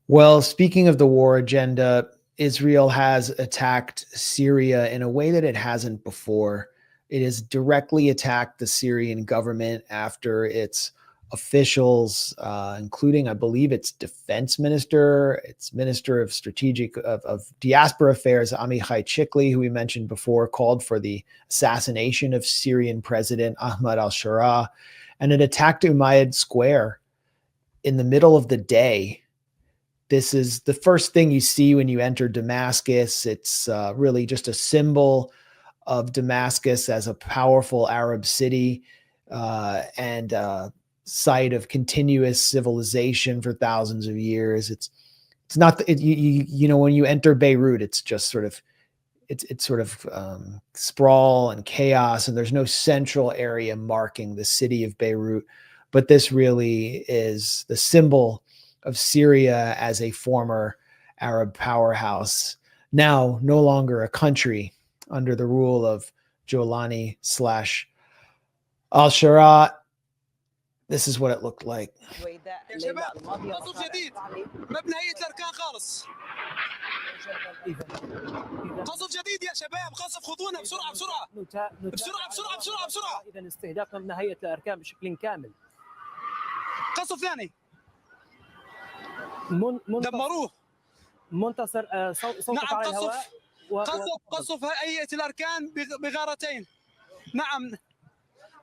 Well, speaking of the war agenda, Israel has attacked Syria in a way that it hasn't before. It has directly attacked the Syrian government after its officials, including, I believe, its defense minister, its minister of diaspora affairs, Amichai Chikli, who we mentioned before, called for the assassination of Syrian President Ahmad Al-Sharaa, and it attacked Umayyad Square in the middle of the day. This is the first thing you see when you enter Damascus. It's really just a symbol of Damascus as a powerful Arab city and site of continuous civilization for thousands of years. It's not you know, when you enter Beirut, it's just sort of sprawl and chaos, and there's no central area marking the city of Beirut. But this really is the symbol of Syria as a former Arab powerhouse, now no longer a country under the rule of Jolani / Al-Sharaa. This is what it looked like. دمروه منتصر صوتك على الهواء قصف هيئة الأركان بغارتين.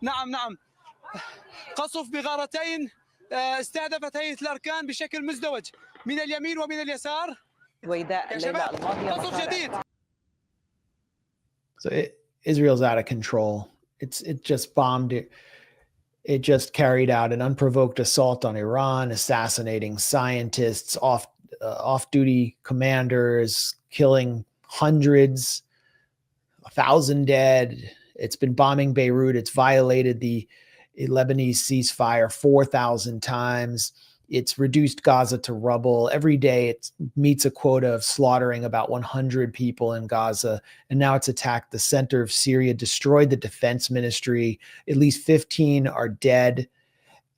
نعم قصف بغارتين استهدفت هيئة الأركان بشكل مزدوج من اليمين ومن اليسار. قصف جديد. So Israel's out of control. It just bombed it. It just carried out an unprovoked assault on Iran, assassinating scientists, off-duty commanders, killing hundreds, 1,000 dead. It's been bombing Beirut. It's violated the Lebanese ceasefire 4,000 times. It's reduced Gaza to rubble. Every day it meets a quota of slaughtering about 100 people in Gaza. And now it's attacked the center of Syria, destroyed the defense ministry. At least 15 are dead.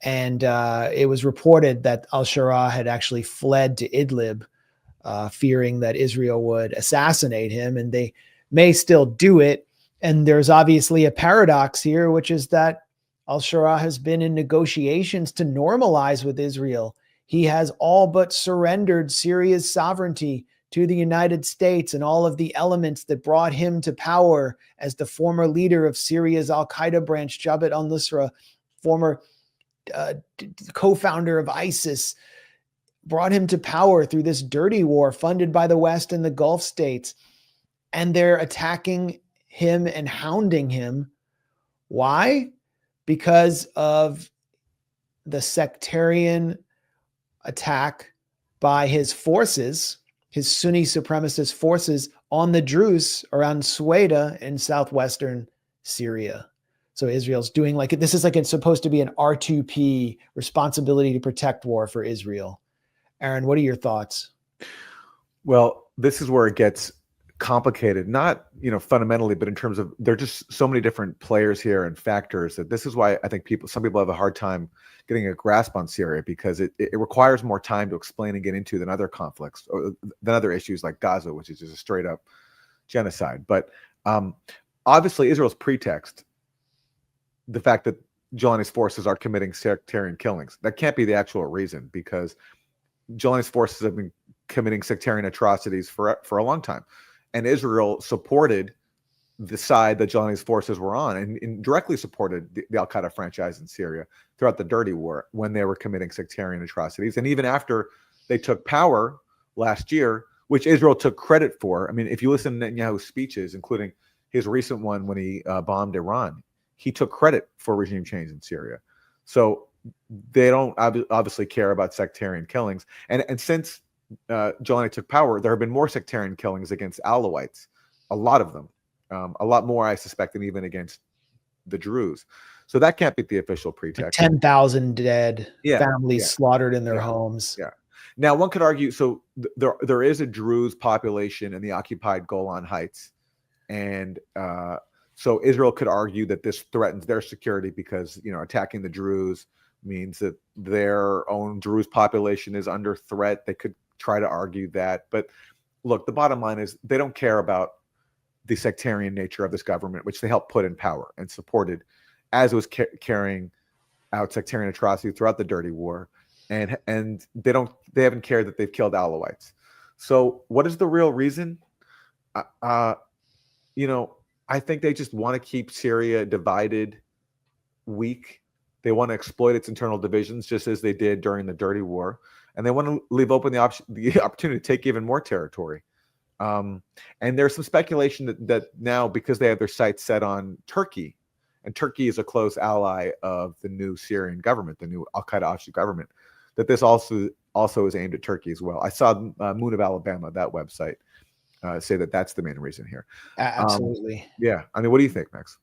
And it was reported that Al-Sharaa had actually fled to Idlib, fearing that Israel would assassinate him. And they may still do it. And there's obviously a paradox here, which is that Al-Sharaa has been in negotiations to normalize with Israel. He has all but surrendered Syria's sovereignty to the United States and all of the elements that brought him to power as the former leader of Syria's al-Qaeda branch, Jabhat al-Nusra, former co-founder of ISIS, brought him to power through this dirty war funded by the West and the Gulf states. And they're attacking him and hounding him. Why? Because of the sectarian attack by his forces, his Sunni supremacist forces on the Druze around Sueda in southwestern Syria. So Israel's doing this is it's supposed to be an R2P, responsibility to protect war for Israel. Aaron, what are your thoughts? Well, this is where it gets complicated, not fundamentally, but in terms of there are just so many different players here and factors that this is why I think some people have a hard time getting a grasp on Syria, because it requires more time to explain and get into than other conflicts or than other issues like Gaza, which is just a straight up genocide. But obviously Israel's pretext, the fact that Jolani's forces are committing sectarian killings, that can't be the actual reason, because Jolani's forces have been committing sectarian atrocities for a long time. And Israel supported the side that Jolani's forces were on and directly supported the Al-Qaeda franchise in Syria throughout the dirty war when they were committing sectarian atrocities. And even after they took power last year, which Israel took credit for. I mean, if you listen to Netanyahu's speeches, including his recent one when he bombed Iran, he took credit for regime change in Syria. So they don't obviously care about sectarian killings. And since Jolani took power, there have been more sectarian killings against Alawites, a lot of them, a lot more, I suspect, than even against the Druze. So that can't be the official pretext. 10,000 dead, families slaughtered in their homes. Yeah. Now, one could argue, so there is a Druze population in the occupied Golan Heights, and so Israel could argue that this threatens their security because attacking the Druze means that their own Druze population is under threat. They could try to argue that. But look, the bottom line is they don't care about the sectarian nature of this government, which they helped put in power and supported as it was carrying out sectarian atrocity throughout the dirty war. And they haven't cared that they've killed Alawites. So what is the real reason? I think they just want to keep Syria divided, weak. They want to exploit its internal divisions, just as they did during the dirty war. And they want to leave open the opportunity to take even more territory. And there's some speculation that now, because they have their sights set on Turkey, and Turkey is a close ally of the new Syrian government, the new Al-Qaeda offshoot government, that this also is aimed at Turkey as well. I saw Moon of Alabama, that website, say that that's the main reason here. Absolutely. Yeah. I mean, what do you think, Max?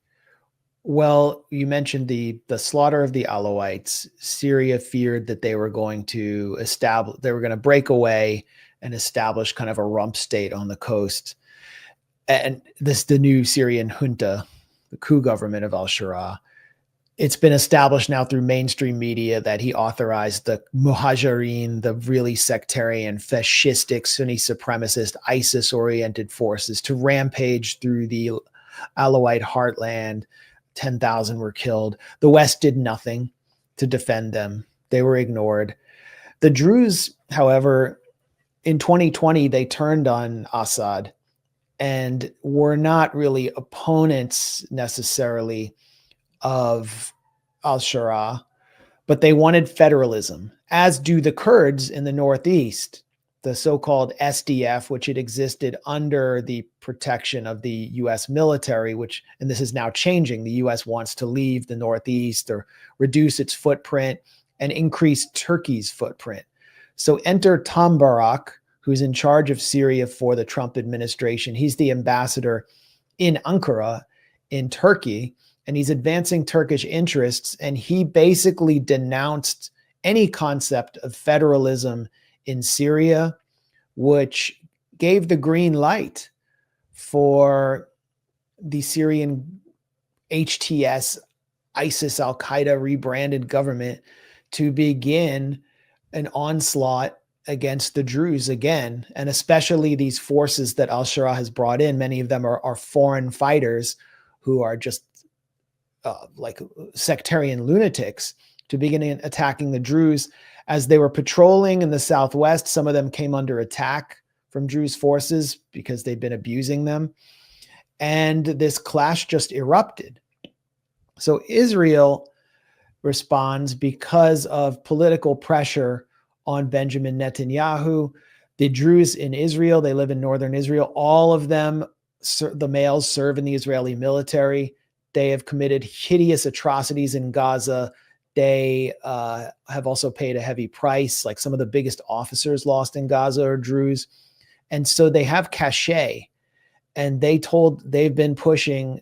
Well, you mentioned the slaughter of the Alawites. Syria feared that they were going to break away and establish kind of a rump state on the coast. And the new Syrian junta, the coup government of Al-Sharaa, it's been established now through mainstream media that he authorized the Muhajirin, the really sectarian, fascistic, Sunni supremacist, ISIS-oriented forces to rampage through the Alawite heartland. 10,000 were killed. The West did nothing to defend them. They were ignored. The Druze, however, in 2020, they turned on Assad and were not really opponents necessarily of Al-Sharaa, but they wanted federalism, as do the Kurds in the Northeast, the so-called SDF, which had existed under the protection of the U.S. military, and this is now changing. The U.S. wants to leave the Northeast or reduce its footprint and increase Turkey's footprint. So enter Tom Barak, who's in charge of Syria for the Trump administration. He's the ambassador in Ankara in Turkey, and he's advancing Turkish interests. And he basically denounced any concept of federalism in Syria, which gave the green light for the Syrian HTS, ISIS, Al-Qaeda rebranded government to begin an onslaught against the Druze again, and especially these forces that Al-Sharaa has brought in. Many of them are foreign fighters who are just like sectarian lunatics, to begin attacking the Druze. As they were patrolling in the southwest, some of them came under attack from Druze forces because they've been abusing them. And this clash just erupted. So Israel responds because of political pressure on Benjamin Netanyahu. The Druze in Israel, they live in northern Israel. All of them, the males, serve in the Israeli military. They have committed hideous atrocities in Gaza. They have also paid a heavy price. Like some of the biggest officers lost in Gaza are Druze. And so they have cachet. And they've been pushing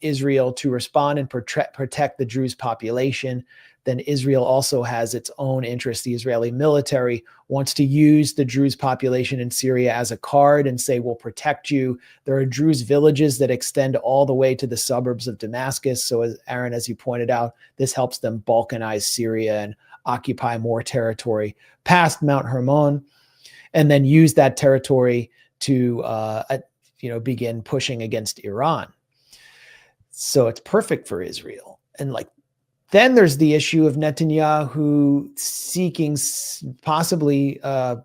Israel to respond and protect the Druze population. Then Israel also has its own interest. The Israeli military wants to use the Druze population in Syria as a card and say, we'll protect you. There are Druze villages that extend all the way to the suburbs of Damascus. So as Aaron, as you pointed out, this helps them balkanize Syria and occupy more territory past Mount Hermon, and then use that territory to begin pushing against Iran. So it's perfect for Israel. And then there's the issue of Netanyahu seeking possibly a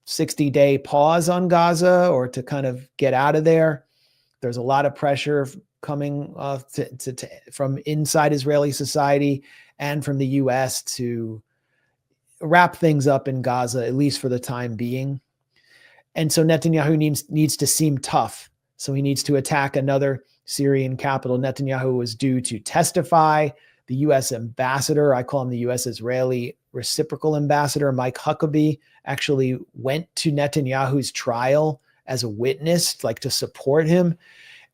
60-day pause on Gaza, or to kind of get out of there. There's a lot of pressure coming from inside Israeli society and from the U.S. to wrap things up in Gaza, at least for the time being. And so Netanyahu needs to seem tough. So he needs to attack another Syrian capital. Netanyahu was due to testify. The U.S. ambassador, I call him the U.S. Israeli reciprocal ambassador, Mike Huckabee, actually went to Netanyahu's trial as a witness, to support him.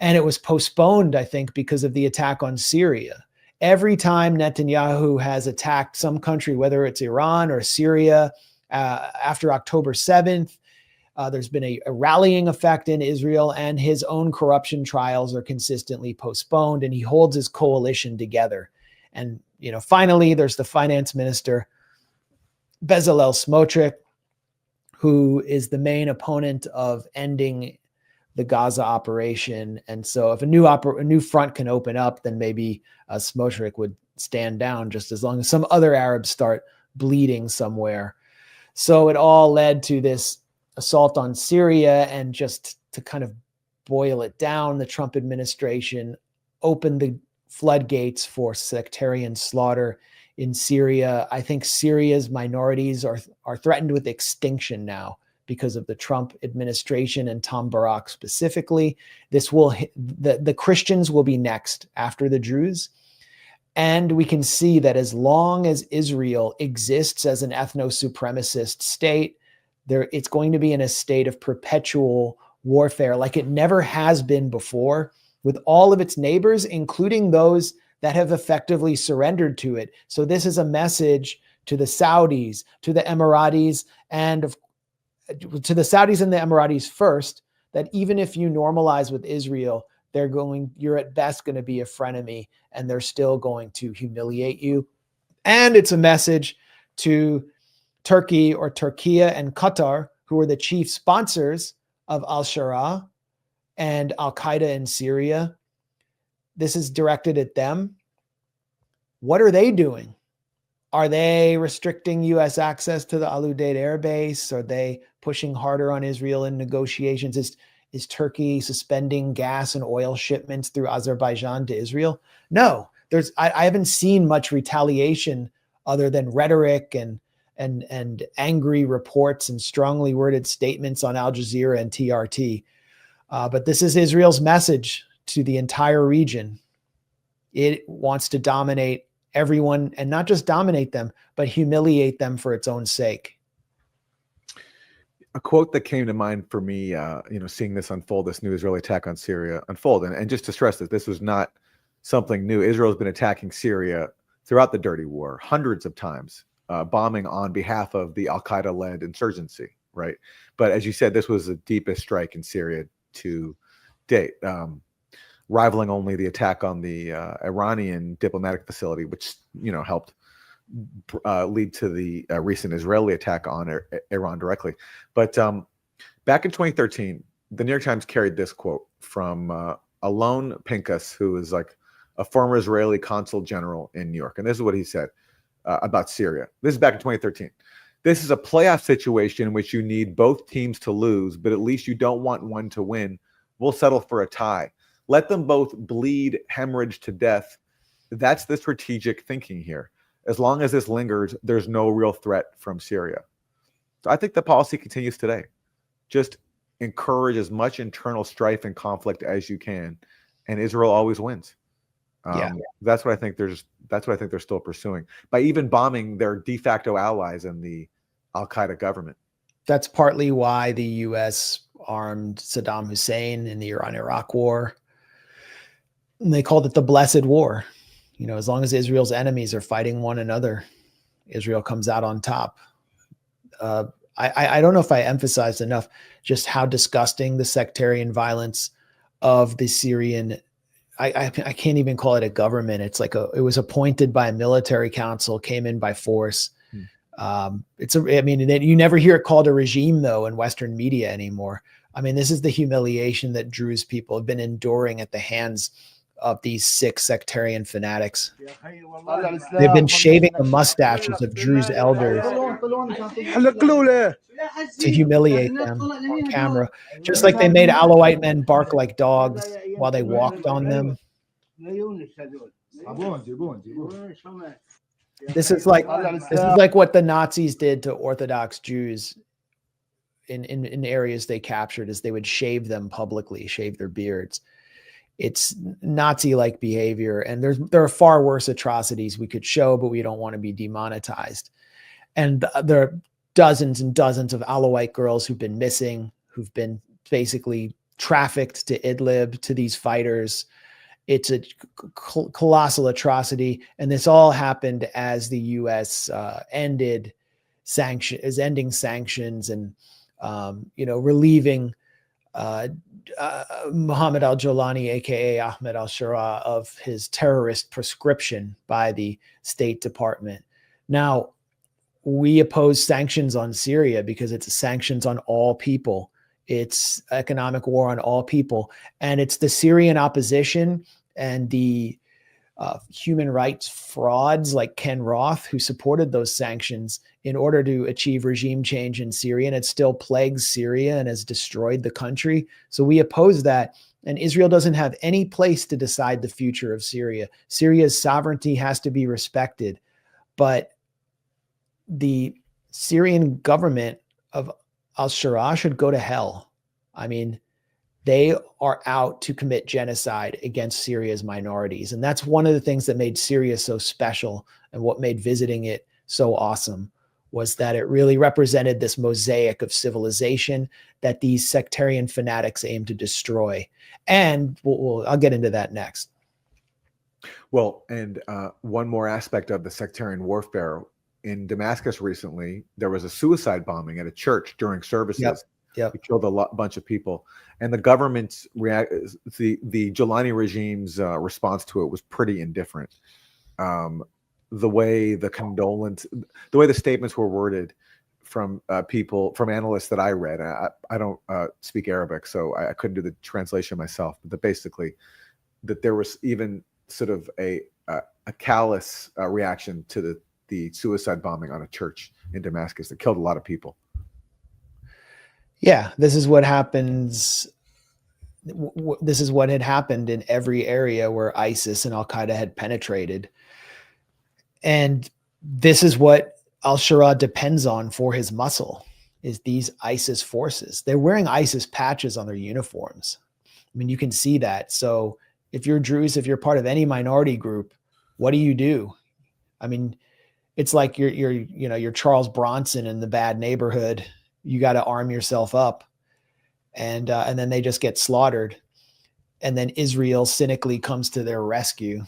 And it was postponed, I think, because of the attack on Syria. Every time Netanyahu has attacked some country, whether it's Iran or Syria, after October 7th, there's been a rallying effect in Israel, and his own corruption trials are consistently postponed, and he holds his coalition together. And, finally, there's the finance minister, Bezalel Smotrich, who is the main opponent of ending the Gaza operation. And so if a new front can open up, then maybe Smotrich would stand down, just as long as some other Arabs start bleeding somewhere. So it all led to this assault on Syria, and just to kind of boil it down, the Trump administration opened the floodgates for sectarian slaughter in Syria. I think Syria's minorities are threatened with extinction now because of the Trump administration and Tom Barak specifically. The Christians will be next after the Druze. And we can see that as long as Israel exists as an ethno-supremacist state, it's going to be in a state of perpetual warfare like it never has been before, with all of its neighbors, including those that have effectively surrendered to it. So this is a message to the Saudis, to the Emiratis, and to the Saudis and the Emiratis first, that even if you normalize with Israel, you're at best going to be a frenemy, and they're still going to humiliate you. And it's a message to Turkey, or Turkey, and Qatar, who are the chief sponsors of Al-Sharaa and Al-Qaeda in Syria. This is directed at them. What are they doing? Are they restricting U.S. access to the Al Udeid air base? Are they pushing harder on Israel in negotiations? Is Turkey suspending gas and oil shipments through Azerbaijan to Israel? No, I haven't seen much retaliation other than rhetoric and angry reports and strongly worded statements on Al Jazeera and TRT. But this is Israel's message to the entire region. It wants to dominate everyone, and not just dominate them, but humiliate them for its own sake. A quote that came to mind for me, seeing this unfold, this new Israeli attack on Syria unfold, and just to stress that this was not something new. Israel's been attacking Syria throughout the Dirty War hundreds of times, bombing on behalf of the Al-Qaeda-led insurgency, right? But as you said, this was the deepest strike in Syria to date, rivaling only the attack on the Iranian diplomatic facility, which helped lead to the recent Israeli attack on Iran directly. But back in 2013, the New York Times carried this quote from Alon Pinkas, who is like a former Israeli consul general in New York. And this is what he said about Syria. This is back in 2013. This is a playoff situation in which you need both teams to lose, but at least you don't want one to win. We'll settle for a tie. Let them both bleed, hemorrhage to death. That's the strategic thinking here. As long as this lingers, there's no real threat from Syria. So I think the policy continues today. Just encourage as much internal strife and conflict as you can, and Israel always wins. That's what I think they're still pursuing, by even bombing their de facto allies in the Al-Qaeda government. That's partly why the U.S. armed Saddam Hussein in the Iran-Iraq war. And they called it the Blessed War. As long as Israel's enemies are fighting one another, Israel comes out on top. I don't know if I emphasized enough just how disgusting the sectarian violence of the Syrian. I can't even call it a government. It's like it was appointed by a military council, came in by force. You never hear it called a regime though in Western media anymore. This is the humiliation that Druze people have been enduring at the hands of these sick sectarian fanatics. They've been shaving the mustaches of Druze elders to humiliate them on camera, just like they made Alawite men bark like dogs while they walked on them. This is like what the Nazis did to Orthodox Jews in areas they captured, as they would shave them publicly, shave their beards. It's Nazi-like behavior, and there are far worse atrocities we could show, but we don't want to be demonetized. And there are dozens and dozens of Alawite girls who've been missing, who've been basically trafficked to Idlib, to these fighters. It's a colossal atrocity, and this all happened as the U.S. ending sanctions and relieving Muhammad al-Jolani, aka Ahmad Al-Sharaa, of his terrorist prescription by the State Department. Now, we oppose sanctions on Syria because it's sanctions on all people. It's economic war on all people. And it's the Syrian opposition and the human rights frauds like Ken Roth who supported those sanctions in order to achieve regime change in Syria. And it still plagues Syria and has destroyed the country. So we oppose that. And Israel doesn't have any place to decide the future of Syria. Syria's sovereignty has to be respected. But the Syrian government of Al-Sharaa should go to hell. I mean, they are out to commit genocide against Syria's minorities. And that's one of the things that made Syria so special, and what made visiting it so awesome was that it really represented this mosaic of civilization that these sectarian fanatics aim to destroy. And I'll get into that next. Well, and one more aspect of the sectarian warfare. In Damascus recently, there was a suicide bombing at a church during services. Yep. It killed a bunch of people. And the government's the Jolani regime's response to it was pretty indifferent. The way the statements were worded from people, from analysts that I read. I don't speak Arabic, so I couldn't do the translation myself. But basically, that there was even sort of a callous reaction to the suicide bombing on a church in Damascus that killed a lot of people. Yeah, this is what happens. This is what had happened in every area where ISIS and Al-Qaeda had penetrated. And this is what Al-Sharaa depends on for his muscle, is these ISIS forces. They're wearing ISIS patches on their uniforms. I mean, you can see that. So if you're Druze, if you're part of any minority group, what do? I mean, it's like you're Charles Bronson in The Bad Neighborhood. You got to arm yourself up, and then they just get slaughtered, and then Israel cynically comes to their rescue.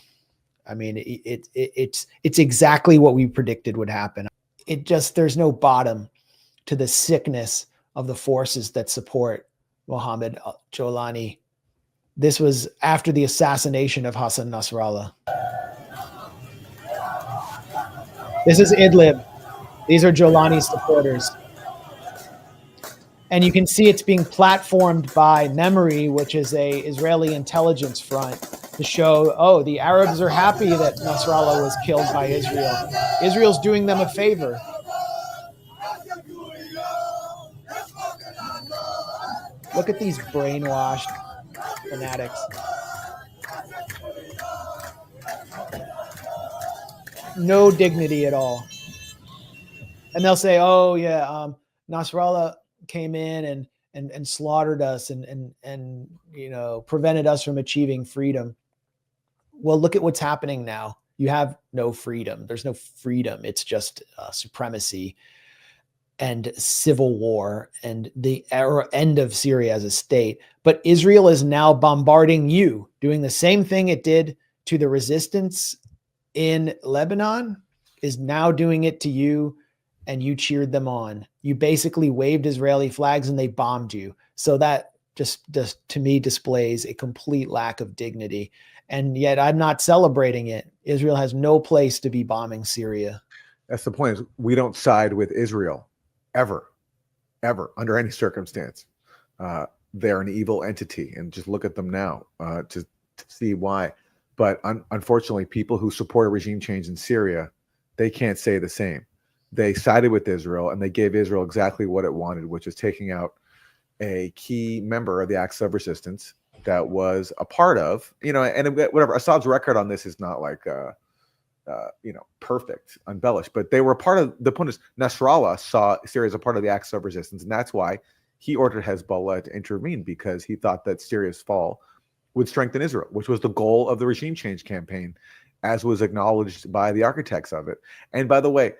I mean, it's exactly what we predicted would happen. There's no bottom to the sickness of the forces that support Ahmad Al-Sharaa. This was after the assassination of Hassan Nasrallah. This is Idlib. These are Jolani's supporters. And you can see it's being platformed by Memory, which is a Israeli intelligence front, to show, the Arabs are happy that Nasrallah was killed by Israel. Israel's doing them a favor. Look at these brainwashed fanatics. No dignity at all. And they'll say, Nasrallah came in and slaughtered us and prevented us from achieving freedom. Well, look at what's happening now. You have no freedom. There's no freedom. It's just supremacy and civil war and the end of Syria as a state. But Israel is now bombarding you, doing the same thing it did to the resistance in Lebanon, is now doing it to you, and you cheered them on. You basically waved Israeli flags and they bombed you. So that just to me displays a complete lack of dignity. And yet I'm not celebrating it. Israel has no place to be bombing Syria. That's the point, is we don't side with Israel ever, under any circumstance. They're an evil entity, and just look at them now to see why. But unfortunately, people who support a regime change in Syria, they can't say the same. They sided with Israel, and they gave Israel exactly what it wanted, which is taking out a key member of the Axis of Resistance that was a part of, and whatever. Assad's record on this is not like, perfect, embellished, but they were part of. The point is, Nasrallah saw Syria as a part of the Axis of Resistance, and that's why he ordered Hezbollah to intervene, because he thought that Syria's fall would strengthen Israel, which was the goal of the regime change campaign, as was acknowledged by the architects of it. And by the way,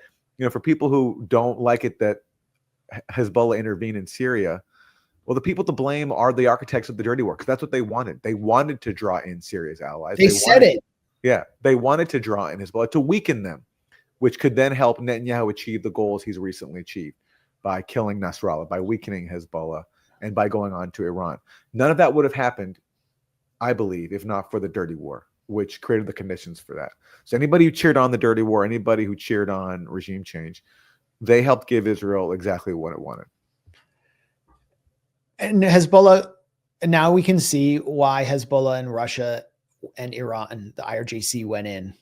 for people who don't like it that Hezbollah intervened in Syria, well, the people to blame are the architects of the dirty work, because that's what they wanted. They wanted to draw in Syria's allies. They said it. Yeah, they wanted to draw in Hezbollah to weaken them, which could then help Netanyahu achieve the goals he's recently achieved by killing Nasrallah, by weakening Hezbollah, and by going on to Iran. None of that would have happened, I believe, if not for the dirty war, which created the conditions for that. So anybody who cheered on the dirty war, anybody who cheered on regime change, they helped give Israel exactly what it wanted. And Hezbollah, now we can see why Hezbollah and Russia and Iran, the IRGC, went in.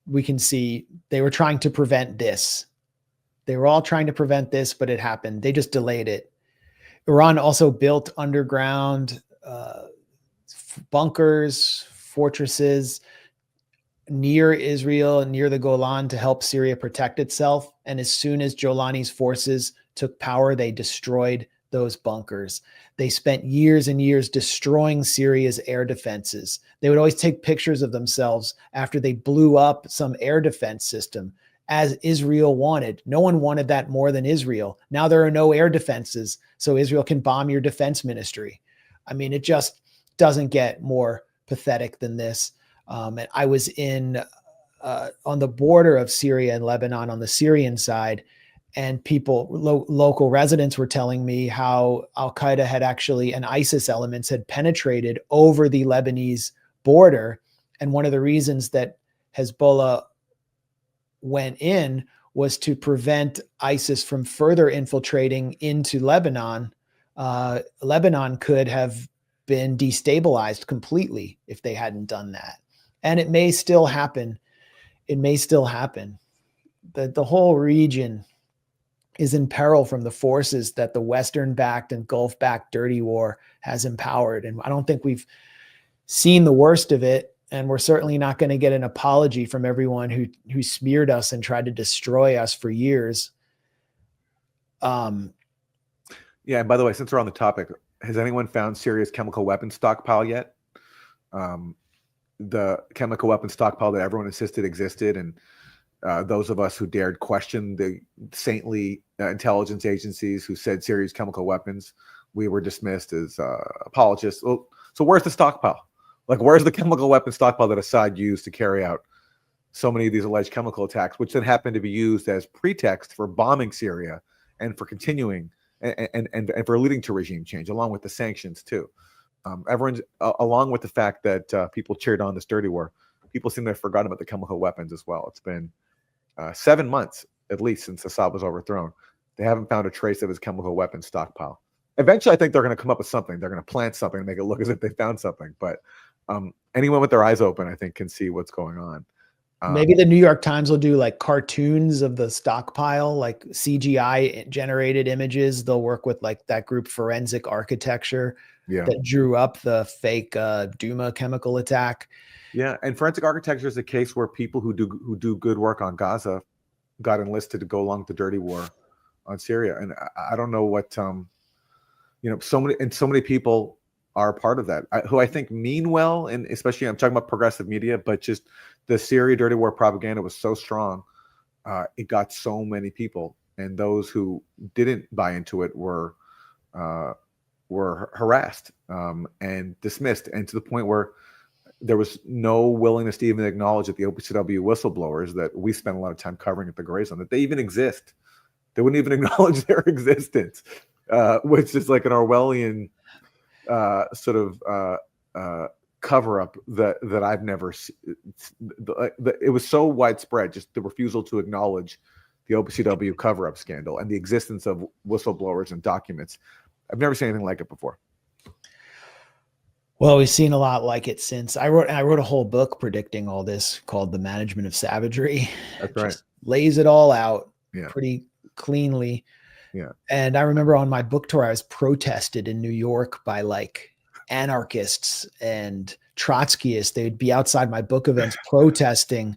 We can see they were trying to prevent this. They were all trying to prevent this, but it happened. They just delayed it. Iran also built underground bunkers, fortresses near Israel and near the Golan to help Syria protect itself. And as soon as Jolani's forces took power, they destroyed those bunkers. They spent years and years destroying Syria's air defenses. They would always take pictures of themselves after they blew up some air defense system, as Israel wanted. No one wanted that more than Israel. Now there are no air defenses, so Israel can bomb your defense ministry. I mean, it just doesn't get more pathetic than this. And I was in on the border of Syria and Lebanon on the Syrian side, and people, local residents were telling me how Al-Qaeda had actually, and ISIS elements had penetrated over the Lebanese border. And one of the reasons that Hezbollah went in was to prevent ISIS from further infiltrating into Lebanon. Lebanon could have been destabilized completely if they hadn't done that. And it may still happen. It may still happen. The whole region is in peril from the forces that the Western-backed and Gulf-backed dirty war has empowered. And I don't think we've seen the worst of it. And we're certainly not going to get an apology from everyone who smeared us and tried to destroy us for years. Yeah, and by the way, since we're on the topic, has anyone found Syria's chemical weapons stockpile yet? The chemical weapons stockpile that everyone insisted existed, and those of us who dared question the saintly intelligence agencies who said Syria's chemical weapons, we were dismissed as apologists. Well, so where's the stockpile? Like, where's the chemical weapons stockpile that Assad used to carry out so many of these alleged chemical attacks, which then happened to be used as pretext for bombing Syria and for continuing and for leading to regime change, along with the sanctions too. Everyone's along with the fact that people cheered on this dirty war, people seem to have forgotten about the chemical weapons as well. It's been 7 months at least since Assad was overthrown. They haven't found a trace of his chemical weapons stockpile. Eventually, I think they're going to come up with something. They're going to plant something and make it look as if they found something. But anyone with their eyes open, I think, can see what's going on. Maybe the New York Times will do like cartoons of the stockpile, like CGI generated images. They'll work with like that group Forensic Architecture that drew up the fake Duma chemical attack. Yeah, and Forensic Architecture is a case where people who do good work on Gaza got enlisted to go along with the dirty war on Syria. And I don't know what so many people are part of that, who I think mean well, and especially I'm talking about progressive media, but just the Syria dirty war propaganda was so strong, it got so many people, and those who didn't buy into it were harassed and dismissed, and to the point where there was no willingness to even acknowledge that the OPCW whistleblowers that we spent a lot of time covering at the Grayzone, that they even exist. They wouldn't even acknowledge their existence, which is like an Orwellian sort of cover up that I've never seen. It was so widespread, just the refusal to acknowledge the OPCW cover up scandal and the existence of whistleblowers and documents. I've never seen anything like it before. Well, we've seen a lot like it since. I wrote a whole book predicting all this called The Management of Savagery. That's right. Just lays it all out pretty cleanly. Yeah. And I remember on my book tour, I was protested in New York by like anarchists and Trotskyists. They'd be outside my book events protesting.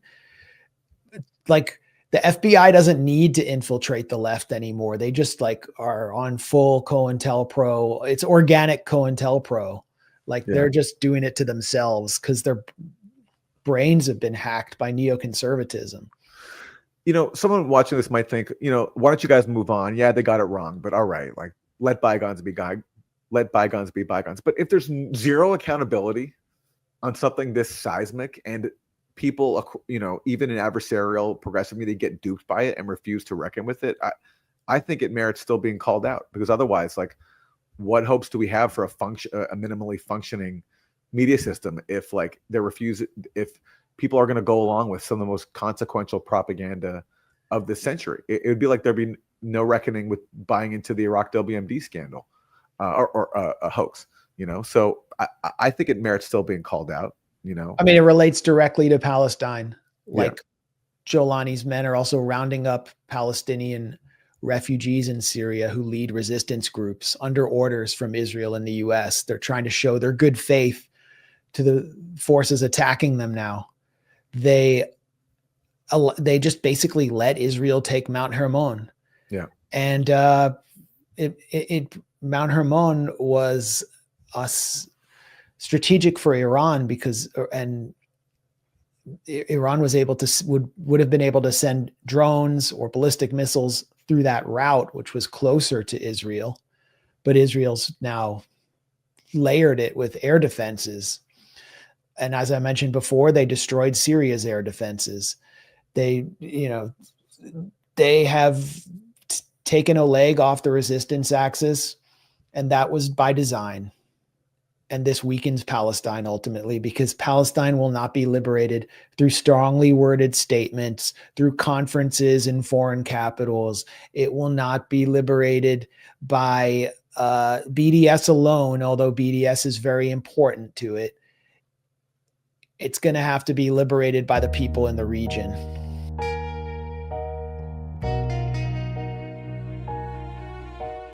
Like, the FBI doesn't need to infiltrate the left anymore. They just like are on full COINTELPRO. It's organic COINTELPRO. Like they're just doing it to themselves because their brains have been hacked by neoconservatism. Someone watching this might think, why don't you guys move on? Yeah, they got it wrong, but all right, like let bygones be bygones. But if there's zero accountability on something this seismic, and people, even in adversarial progressive media get duped by it and refuse to reckon with it, I think it merits still being called out, because otherwise, like, what hopes do we have for a minimally functioning media system if people are going to go along with some of the most consequential propaganda of the century. It would be like there'd be no reckoning with buying into the Iraq WMD scandal or a hoax, you know? So I think it merits still being called out, you know? I mean, it relates directly to Palestine. Like Yeah. Jolani's men are also rounding up Palestinian refugees in Syria who lead resistance groups under orders from Israel and the US. They're trying to show their good faith to the forces attacking them now. They just basically let Israel take Mount Hermon. Yeah. And Mount Hermon was strategic for Iran because Iran was able to would have been able to send drones or ballistic missiles through that route, which was closer to Israel, but Israel's now layered it with air defenses. And as I mentioned before, they destroyed Syria's air defenses. They have taken a leg off the resistance axis, and that was by design. And this weakens Palestine ultimately, because Palestine will not be liberated through strongly worded statements, through conferences in foreign capitals. It will not be liberated by BDS alone, although BDS is very important to it. It's going to have to be liberated by the people in the region.